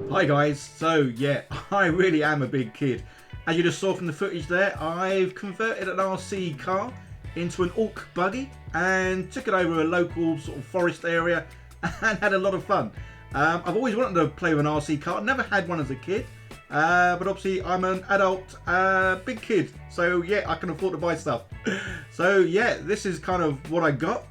Hi guys, so yeah, I really am a big kid. As you just saw from the footage there, I've converted an RC car into an Orc Buggy and took it over a local sort of forest area and had a lot of fun. I've always wanted to play with an RC car, never had one as a kid, but obviously I'm an adult, big kid, so yeah, I can afford to buy stuff. So yeah, this is kind of what I got.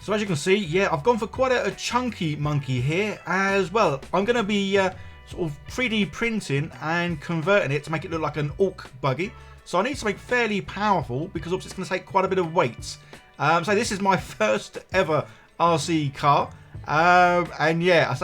So as you can see, yeah, I've gone for quite a chunky monkey here as well. I'm going to be sort of 3D printing and converting it to make it look like an Orc Buggy. So I need something fairly powerful because obviously it's going to take quite a bit of weight. So this is my first ever RC car. And yeah,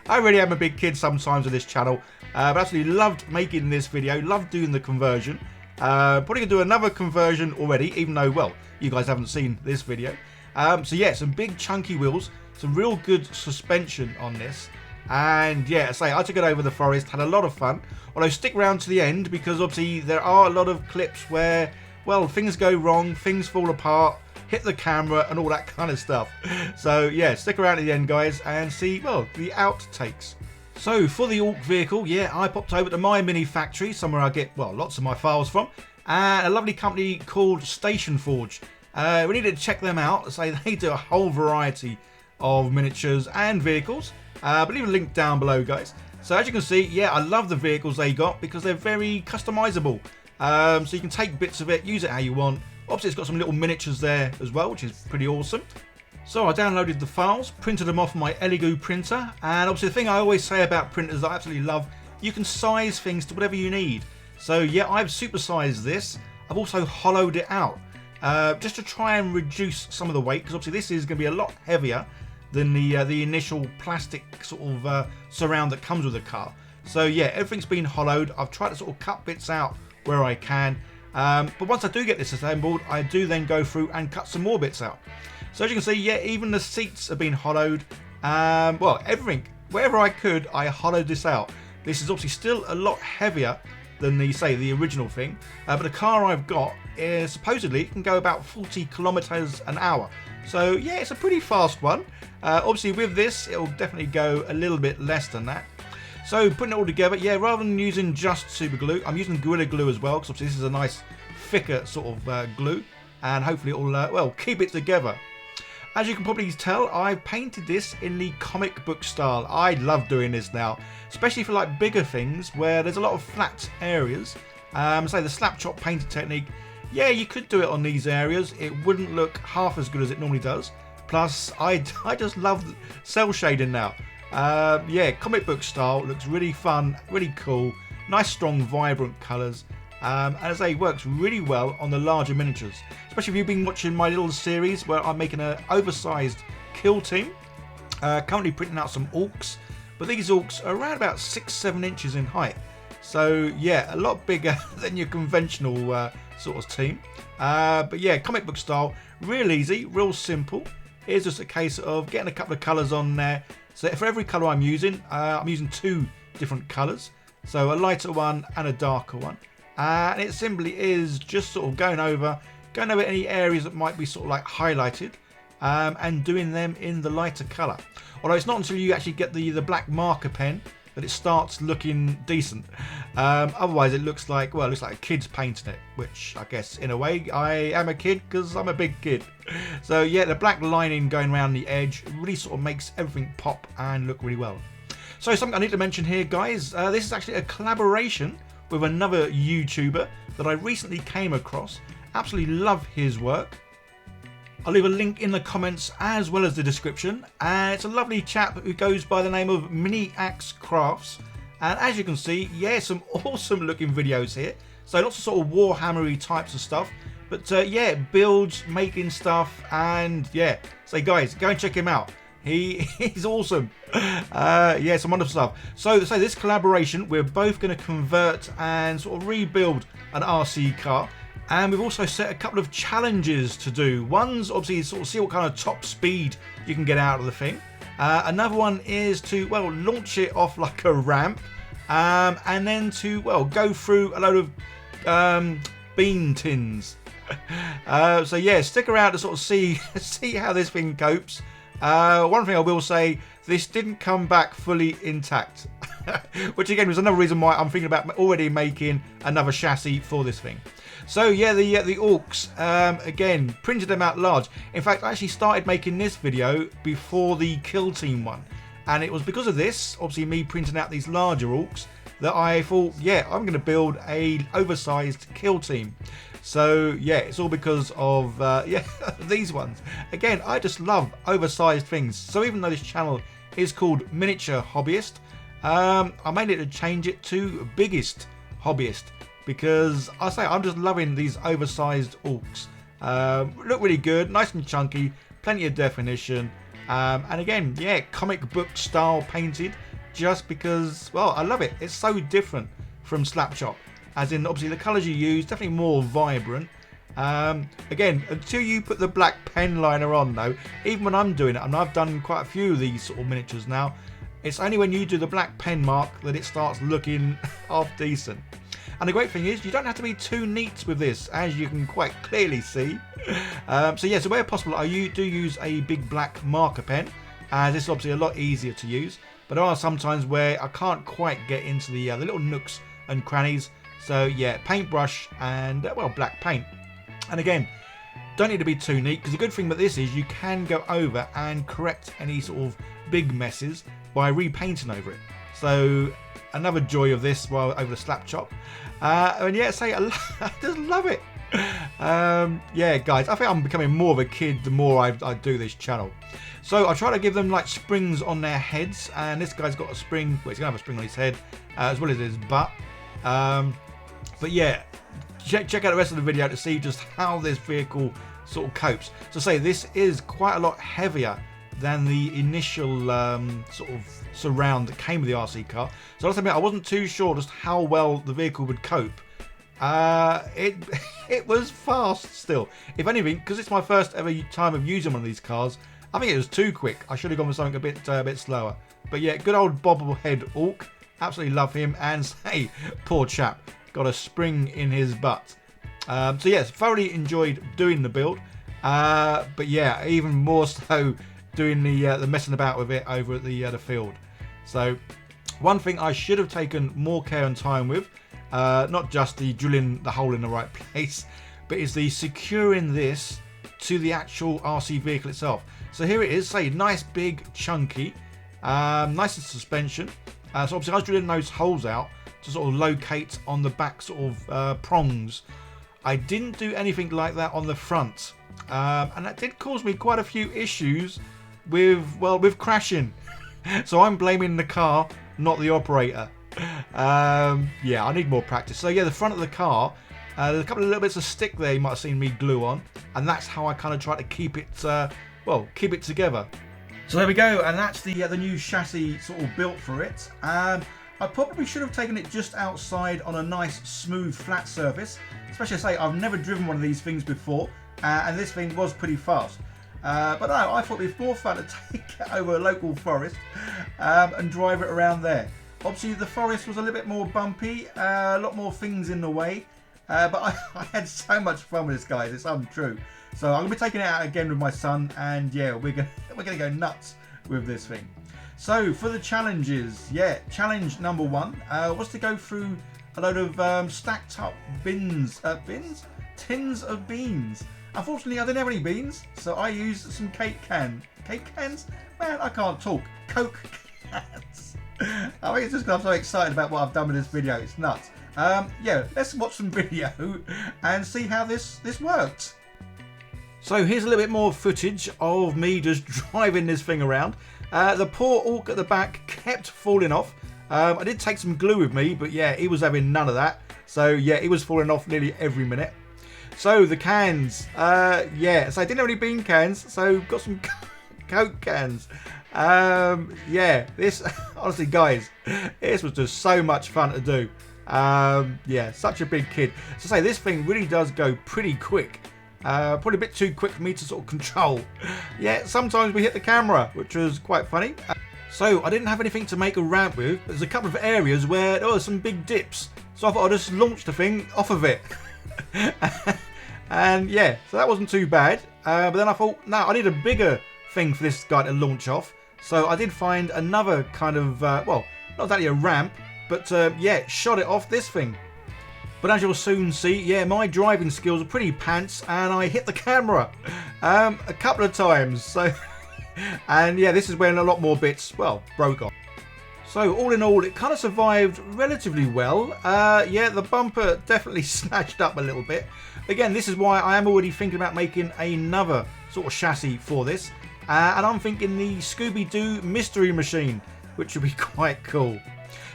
I really am a big kid sometimes with this channel. But absolutely loved making this video, loved doing the conversion. Probably going to do another conversion already, even though, well, you guys haven't seen this video. So yeah, some big chunky wheels, some real good suspension on this. And yeah, I took it over the forest, had a lot of fun. Although stick around to the end because obviously there are a lot of clips where, well, things go wrong, things fall apart, hit the camera and all that kind of stuff. So yeah, stick around to the end guys and see, well, the outtakes. So for the Orc vehicle, yeah, I popped over to my mini factory, somewhere I get, well, lots of my files from. And a lovely company called Station Forge. We needed to check them out. So they do a whole variety of miniatures and vehicles. But leave a link down below guys. So as you can see, yeah, I love the vehicles they got because they're very customizable. So you can take bits of it, use it how you want. Obviously it's got some little miniatures there as well, which is pretty awesome. So I downloaded the files, printed them off my Elegoo printer, and obviously the thing I always say about printers that I absolutely love, you can size things to whatever you need. So yeah, I've supersized this. I've also hollowed it out just to try and reduce some of the weight, because obviously this is going to be a lot heavier than the initial plastic sort of surround that comes with the car. So yeah, everything's been hollowed. I've tried to sort of cut bits out where I can, but once I do get this assembled, I do then go through and cut some more bits out. So as you can see, yeah, even the seats have been hollowed. Well, everything, wherever I could, I hollowed this out. This is obviously still a lot heavier than the original thing, but the car I've got is supposedly can go about 40 kilometers an hour. So yeah, it's a pretty fast one. Obviously with this, it'll definitely go a little bit less than that. So putting it all together, yeah, rather than using just super glue, I'm using Gorilla Glue as well, because obviously this is a nice thicker sort of glue, and hopefully it will well keep it together. As you can probably tell, I've painted this in the comic book style. I love doing this now, especially for like bigger things where there's a lot of flat areas. So the slap chop painting technique, yeah, you could do it on these areas. It wouldn't look half as good as it normally does. Plus, I just love cell shading now. Yeah, comic book style, looks really fun, really cool, nice strong vibrant colours. And as I say, works really well on the larger miniatures, especially if you've been watching my little series where I'm making an oversized kill team. Currently printing out some Orcs, but these Orcs are around about 6-7 inches in height. So yeah, a lot bigger than your conventional sort of team. But yeah, comic book style, real easy, real simple. It's just a case of getting a couple of colours on there. So for every colour I'm using 2 different colours. So a lighter one and a darker one. And it simply is just sort of going over any areas that might be sort of like highlighted, and doing them in the lighter colour. Although it's not until you actually get the black marker pen that it starts looking decent. Otherwise it looks like, well, it looks like a kid's painting it, which I guess in a way I am a kid because I'm a big kid. So yeah, the black lining going around the edge really sort of makes everything pop and look really well. So something I need to mention here guys, this is actually a collaboration with another YouTuber that I recently came across. Absolutely love his work. I'll leave a link in the comments as well as the description. And it's a lovely chap who goes by the name of Mini Axe Crafts. And as you can see, yeah, some awesome looking videos here. So lots of sort of Warhammery types of stuff. But yeah, builds, making stuff, and yeah. So guys, go and check him out. He's awesome. Yeah, some wonderful stuff. So this collaboration, we're both going to convert and sort of rebuild an RC car. And we've also set a couple of challenges to do. One's obviously sort of see what kind of top speed you can get out of the thing. Another one is to, well, launch it off like a ramp. And then to, well, go through a load of bean tins. So yeah, stick around to sort of see how this thing copes. One thing I will say, this didn't come back fully intact. which again was another reason why I'm thinking about already making another chassis for this thing. So yeah, the Orcs, again, printed them out large. In fact, I actually started making this video before the Kill Team one. And it was because of this, obviously me printing out these larger Orcs, that I thought, yeah, I'm going to build a oversized Kill Team. So yeah, it's all because of yeah, these ones. Again, I just love oversized things. So even though this channel is called Miniature Hobbyist, I made it to change it to Biggest Hobbyist, because I say I'm just loving these oversized Orcs. Look really good, nice and chunky, plenty of definition, and again, yeah, comic book style painted, just because, well, I love it. It's so different from Slapshot, as in obviously the colours you use, definitely more vibrant. Again, until you put the black pen liner on though, even when I'm doing it, and I've done quite a few of these sort of miniatures now, it's only when you do the black pen mark that it starts looking half decent. And the great thing is, you don't have to be too neat with this, as you can quite clearly see. So yeah, so where possible, I do use a big black marker pen, as this is obviously a lot easier to use. But there are some times where I can't quite get into the little nooks and crannies. So yeah, paintbrush and, well, black paint. And again, don't need to be too neat, because the good thing about this is you can go over and correct any sort of big messes by repainting over it. So another joy of this while over the slap chop. And yeah, I just love it. Yeah, guys, I think I'm becoming more of a kid the more I do this channel. So I try to give them like springs on their heads, and this guy's got a spring. Well, he's gonna have a spring on his head as well as his butt. But yeah, check out the rest of the video to see just how this vehicle sort of copes. So say this is quite a lot heavier than the initial sort of surround that came with the RC car. So I have to admit, I wasn't too sure just how well the vehicle would cope. It was fast still. If anything, because it's my first ever time of using one of these cars, I think it was too quick. I should have gone with something a bit slower. But yeah, good old bobblehead Orc. Absolutely love him. And say, poor chap, got a spring in his butt. So yes, thoroughly enjoyed doing the build. But yeah, even more so doing the messing about with it over at the field. So one thing I should have taken more care and time with, not just the drilling the hole in the right place, but is the securing this to the actual RC vehicle itself. So here it is, say nice big chunky, nice suspension. So obviously I was drilling those holes out to sort of locate on the back sort of prongs. I didn't do anything like that on the front, and that did cause me quite a few issues with crashing. So I'm blaming the car, not the operator. Yeah, I need more practice. So yeah, the front of the car, there's a couple of little bits of stick there you might have seen me glue on, and that's how I kind of try to keep it, well, keep it together. So there we go, and that's the new chassis sort of built for it. I probably should have taken it just outside on a nice smooth flat surface, especially say I've never driven one of these things before, and this thing was pretty fast. But no, I thought it'd be more fun to take it over a local forest and drive it around there. Obviously the forest was a little bit more bumpy, a lot more things in the way, but I had so much fun with this, guys, it's untrue. So I'm going to be taking it out again with my son, and yeah, we're gonna go nuts with this thing. So for the challenges, yeah, challenge number 1 was to go through a load of stacked up tins of beans. Unfortunately, I didn't have any beans, so I used some cake cans? Man, I can't talk. Coke cans. I think it's just because I'm so excited about what I've done with this video. It's nuts. Yeah, let's watch some video and see how this worked. So here's a little bit more footage of me just driving this thing around. The poor Orc at the back kept falling off. I did take some glue with me, but yeah, he was having none of that. So yeah, he was falling off nearly every minute. So the cans, yeah, so I didn't have any bean cans, so got some Coke cans. Yeah, this, honestly guys, this was just so much fun to do. Yeah, such a big kid. So say this thing really does go pretty quick. Probably a bit too quick for me to sort of control. Yeah, sometimes we hit the camera, which was quite funny. So I didn't have anything to make a ramp with. There's a couple of areas where there were some big dips. So I thought I'd just launch the thing off of it. And yeah, so that wasn't too bad. But then I thought, no, I need a bigger thing for this guy to launch off. So I did find another kind of, well, not exactly a ramp, but yeah, shot it off this thing. But as you'll soon see, yeah, my driving skills are pretty pants, and I hit the camera a couple of times. So, and yeah, this is when a lot more bits, well, broke off. So all in all, it kind of survived relatively well. Yeah, the bumper definitely snatched up a little bit. Again, this is why I am already thinking about making another sort of chassis for this. And I'm thinking the Scooby-Doo Mystery Machine, which would be quite cool.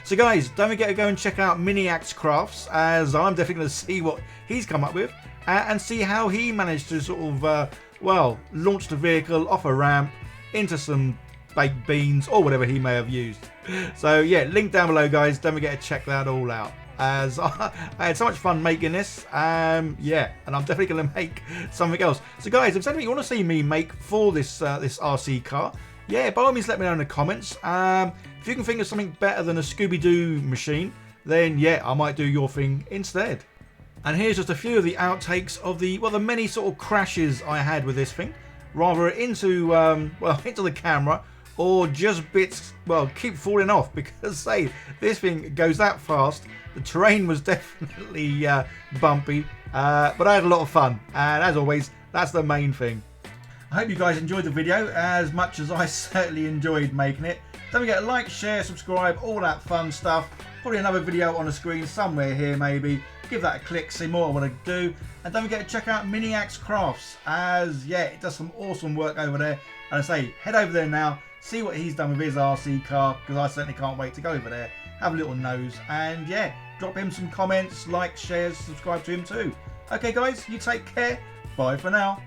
So guys, don't forget to go and check out Miniax Crafts, as I'm definitely going to see what he's come up with and see how he managed to sort of, well, launch the vehicle off a ramp into some baked beans or whatever he may have used. So yeah, link down below guys, don't forget to check that all out, as I had so much fun making this. Yeah, and I'm definitely going to make something else. So guys, if there's anything you want to see me make for this this RC car, yeah, by all means let me know in the comments. If you can think of something better than a Scooby-Doo machine, then yeah, I might do your thing instead. And here's just a few of the outtakes of the, well, the many sort of crashes I had with this thing, rather into well, into the camera, or just bits, well, keep falling off, because say this thing goes that fast. The terrain was definitely bumpy, but I had a lot of fun, and as always, that's the main thing. I hope you guys enjoyed the video as much as I certainly enjoyed making it. Don't forget to like, share, subscribe, all that fun stuff. Probably another video on the screen somewhere here maybe. Give that a click, see more what I do. And don't forget to check out Miniax Crafts, as yeah, it does some awesome work over there. And I say, head over there now, see what he's done with his RC car, because I certainly can't wait to go over there, have a little nose, and yeah, drop him some comments, like, shares, subscribe to him too. Okay guys, you take care. Bye for now.